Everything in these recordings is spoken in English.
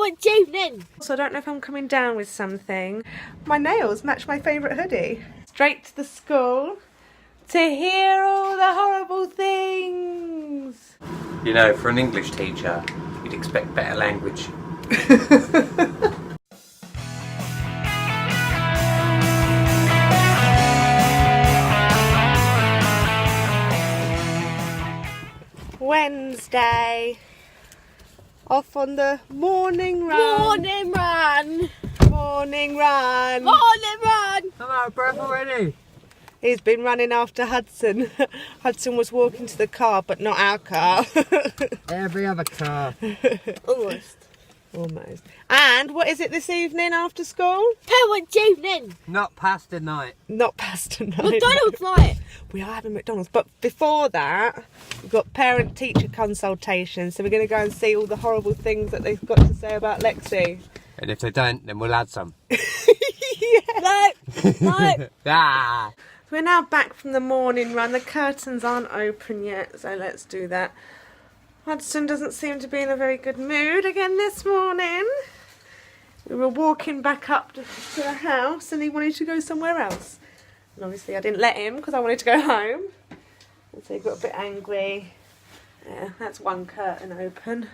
Parents' evening. So I don't know if I'm coming down with something. My nails match my favourite hoodie. Straight to the school to hear all the horrible things. You know, for an English teacher, you'd expect better language. Wednesday. Off on the morning run. Morning run. Morning run. Morning run. I'm out of breath already. He's been running after Hudson. Hudson was walking to the car, but not our car. Every other car. Almost. Almost. And what is it this evening after school? Parents' evening. Not pasta night. Not pasta night. McDonald's night. We are having McDonald's, but before that, we've got parent-teacher consultation. So we're going to go and see all the horrible things that they've got to say about Lexi. And if they don't, then we'll add some. Yeah. No. Ah! We're now back from the morning run. The curtains aren't open yet, so let's do that. Hudson doesn't seem to be in a very good mood again this morning. We were walking back up to the house and he wanted to go somewhere else. And obviously I didn't let him because I wanted to go home. And so he got a bit angry. Yeah, that's one curtain open.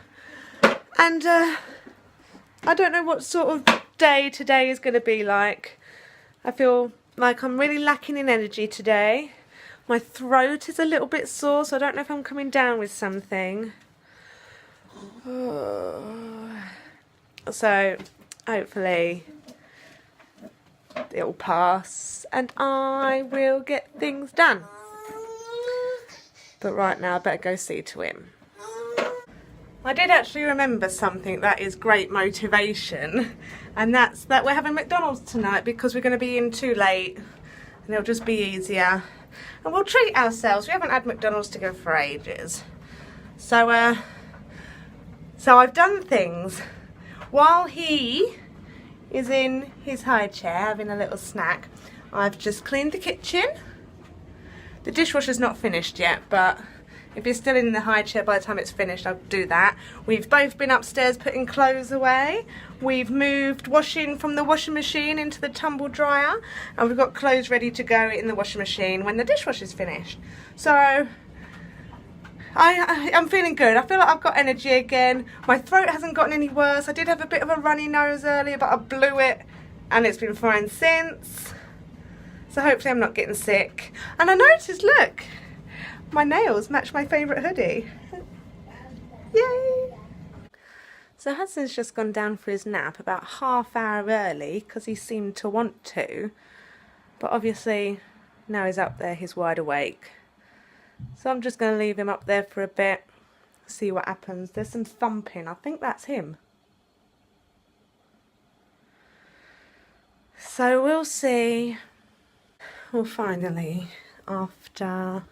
And I don't know what sort of day today is going to be like. I feel like I'm really lacking in energy today. My throat is a little bit sore, so I don't know if I'm coming down with something. So, hopefully, it'll pass and I will get things done. But right now, I better go see to him. I did actually remember something that is great motivation, and that's that we're having McDonald's tonight because we're going to be in too late and it'll just be easier. And we'll treat ourselves. We haven't had McDonald's together for ages. So I've done things. While he is in his high chair having a little snack, I've just cleaned the kitchen. The dishwasher's not finished yet, but if it's still in the high chair by the time it's finished, I'll do that. We've both been upstairs putting clothes away. We've moved washing from the washing machine into the tumble dryer, and we've got clothes ready to go in the washing machine when the dishwasher's finished. So I'm feeling good. I feel like I've got energy again. My throat hasn't gotten any worse. I did have a bit of a runny nose earlier, but I blew it and it's been fine since. So hopefully I'm not getting sick. And I noticed, look, my nails match my favourite hoodie. Yay! So Hudson's just gone down for his nap about half hour early because he seemed to want to. But obviously now he's up there, he's wide awake. So I'm just going to leave him up there for a bit, see what happens. There's some thumping. I think that's him. So we'll see. Well, finally, after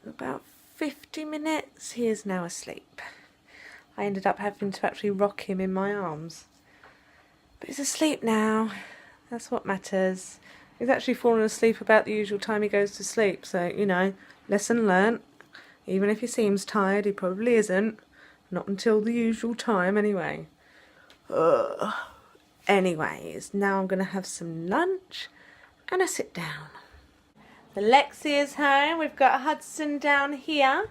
about 50 minutes, he is now asleep. I ended up having to actually rock him in my arms. But he's asleep now. That's what matters. He's actually fallen asleep about the usual time he goes to sleep. So, you know, lesson learnt. Even if he seems tired, he probably isn't. Not until the usual time anyway. Anyways, now I'm going to have some lunch and a sit down. The Lexi is home. We've got Hudson down here.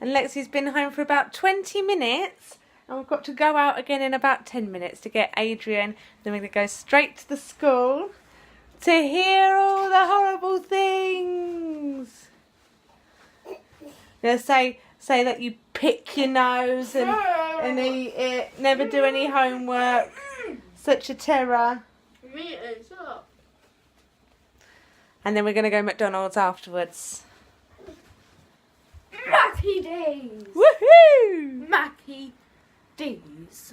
And Lexi's been home for about 20 minutes. And we've got to go out again in about 10 minutes to get Adrian. Then we're going to go straight to the school to hear all the horrible things. They'll say that you pick your nose and eat it, never do any homework. Such a terror. And then we're going to go McDonald's afterwards. Mackie days. Woohoo! Mackie days.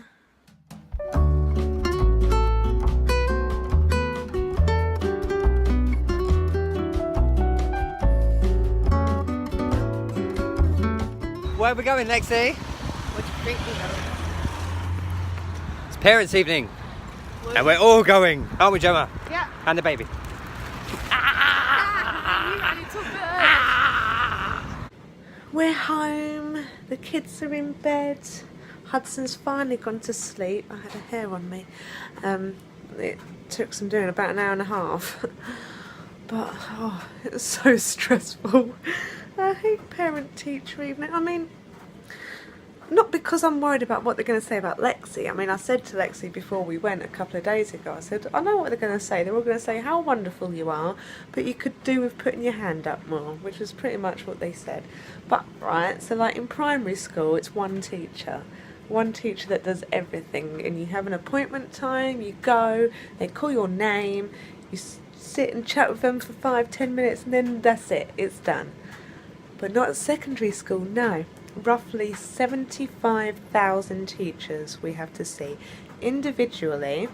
Where are we going, Lexi? What do you think we know? It's parents' evening. And we're all going, aren't we, Gemma? Yeah. And the baby. We're home. The kids are in bed. Hudson's finally gone to sleep. I had a hair on me. It took some doing, about an hour and a half. But, oh, it was so stressful. I hate parent-teacher evening. I mean, not because I'm worried about what they're going to say about Lexi. I mean, I said to Lexi before we went a couple of days ago, I said, I know what they're going to say. They're all going to say how wonderful you are, but you could do with putting your hand up more, which was pretty much what they said. But, right, so like in primary school, it's one teacher that does everything, and you have an appointment time, you go, they call your name, you sit and chat with them for 5-10 minutes, and then that's it, it's done. But not at secondary school, no. Roughly 75,000 teachers we have to see individually,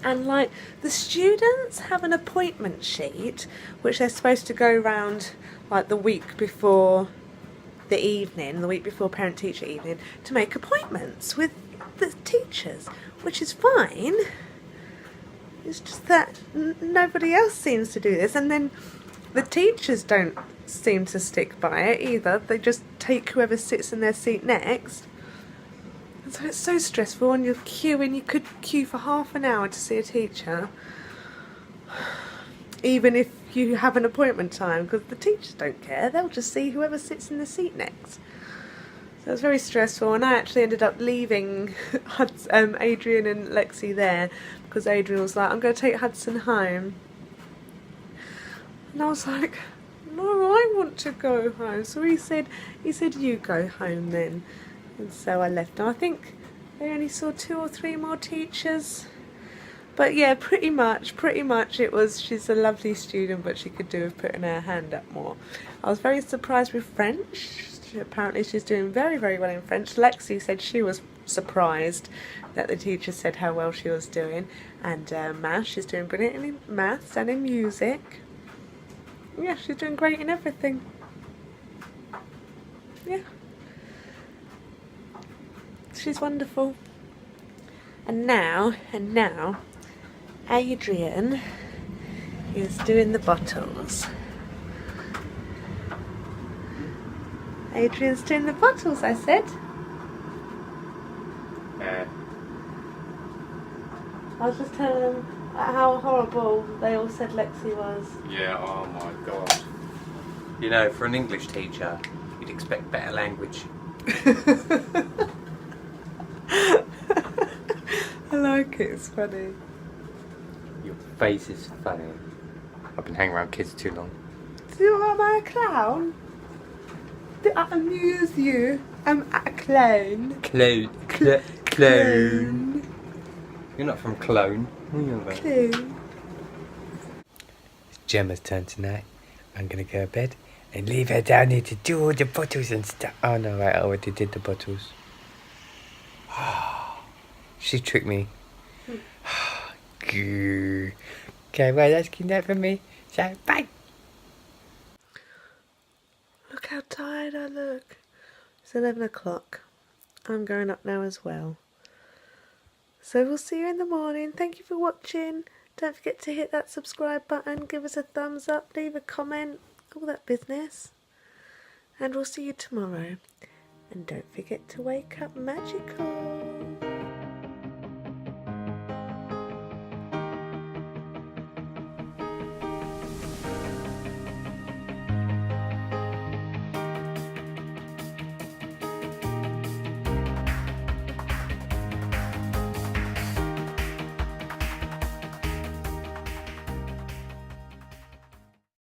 and like the students have an appointment sheet which they're supposed to go round like the week before the week before parent-teacher evening, to make appointments with the teachers, which is fine. It's just that nobody else seems to do this, and then the teachers don't seem to stick by it either. They just take whoever sits in their seat next. And so it's so stressful, and you're queuing. You could queue for half an hour to see a teacher, even if you have an appointment time, because the teachers don't care. They'll just see whoever sits in the seat next. So it was very stressful, and I actually ended up leaving Adrian and Lexi there, because Adrian was like, I'm going to take Hudson home. And I was like, no, I want to go home. So he said, you go home then. And so I left. And I think they only saw 2 or 3 more teachers. But yeah, pretty much it was, she's a lovely student, but she could do with putting her hand up more. I was very surprised with French. Apparently she's doing very, very well in French. Lexi said she was surprised that the teacher said how well she was doing. And maths, she's doing brilliant in maths and in music. Yeah, she's doing great in everything. Yeah. She's wonderful. And now, Adrian is doing the bottles. Adrian's doing the bottles, I said. I was just telling them how horrible they all said Lexi was. Yeah, oh my god. You know, for an English teacher, you'd expect better language. I like it, it's funny. Your face is funny. I've been hanging around kids too long. Am I a clown? Did I amuse you? I'm a clown. Clone. You're not from Cologne. Clown. It's Gemma's turn tonight. I'm gonna go to bed and leave her down here to do all the bottles and stuff. Oh no, I already did the bottles. She tricked me. Okay, well, that's good enough for me. So, bye. Look how tired I look. It's 11 o'clock. I'm going up now as well. So we'll see you in the morning. Thank you for watching. Don't forget to hit that subscribe button. Give us a thumbs up. Leave a comment. All that business. And we'll see you tomorrow. And don't forget to wake up magical.